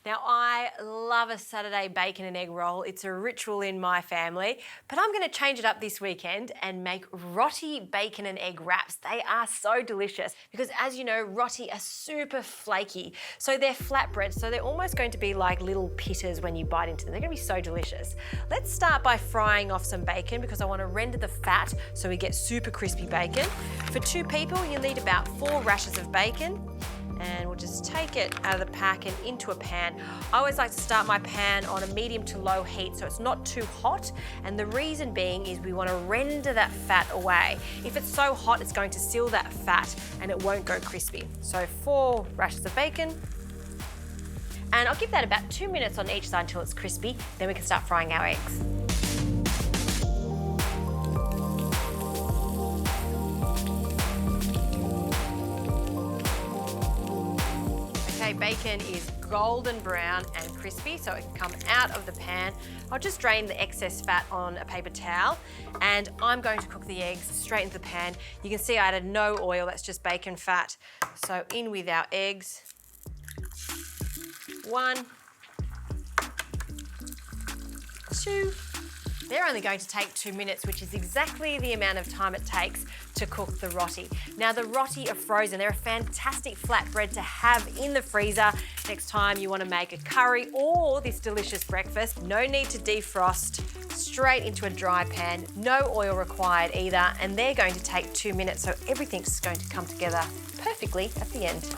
Now, I love a Saturday bacon and egg roll. It's a ritual in my family, but I'm gonna change it up this weekend and make roti bacon and egg wraps. They are so delicious because, as you know, roti are super flaky. So they're flatbread, so they're almost going to be like little pitters when you bite into them. They're gonna be so delicious. Let's start by frying off some bacon because I wanna render the fat so we get super crispy bacon. For 2 people, you'll need about 4 rashers of bacon. And we'll just take it out of the pack and into a pan. I always like to start my pan on a medium to low heat so it's not too hot, and the reason being is we want to render that fat away. If it's so hot, it's going to seal that fat and it won't go crispy. So 4 rashers of bacon, and I'll give that about 2 minutes on each side until it's crispy, then we can start frying our eggs. Okay, bacon is golden brown and crispy, so it can come out of the pan. I'll just drain the excess fat on a paper towel, and I'm going to cook the eggs straight into the pan. You can see I added no oil, that's just bacon fat. So in with our eggs. 1, 2. They're only going to take 2 minutes, which is exactly the amount of time it takes to cook the roti. Now, the roti are frozen. They're a fantastic flatbread to have in the freezer next time you want to make a curry or this delicious breakfast. No need to defrost, straight into a dry pan. No oil required either, and they're going to take 2 minutes, so everything's going to come together perfectly at the end.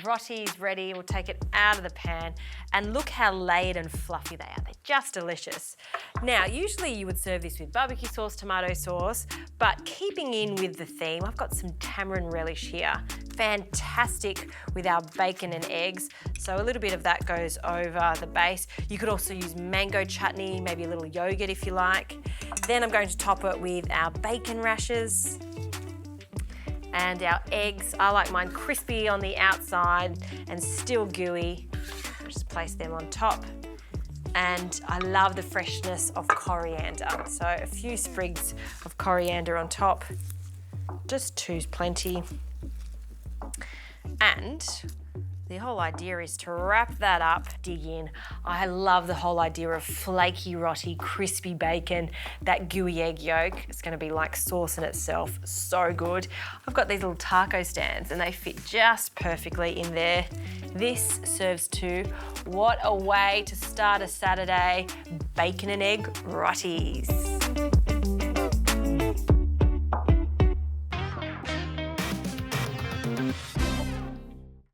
Roti's ready, we'll take it out of the pan, and look how layered and fluffy they are. They're just delicious. Now, usually you would serve this with barbecue sauce, tomato sauce, but keeping in with the theme, I've got some tamarind relish here. Fantastic with our bacon and eggs. So a little bit of that goes over the base. You could also use mango chutney, maybe a little yogurt if you like. Then I'm going to top it with our bacon rashers. And our eggs, I like mine crispy on the outside and still gooey. I'll just place them on top. And I love the freshness of coriander. So a few sprigs of coriander on top. Just 2's plenty. And the whole idea is to wrap that up, dig in. I love the whole idea of flaky roti, crispy bacon, that gooey egg yolk. It's gonna be like sauce in itself, so good. I've got these little taco stands and they fit just perfectly in there. This serves 2. What a way to start a Saturday, bacon and egg rotis.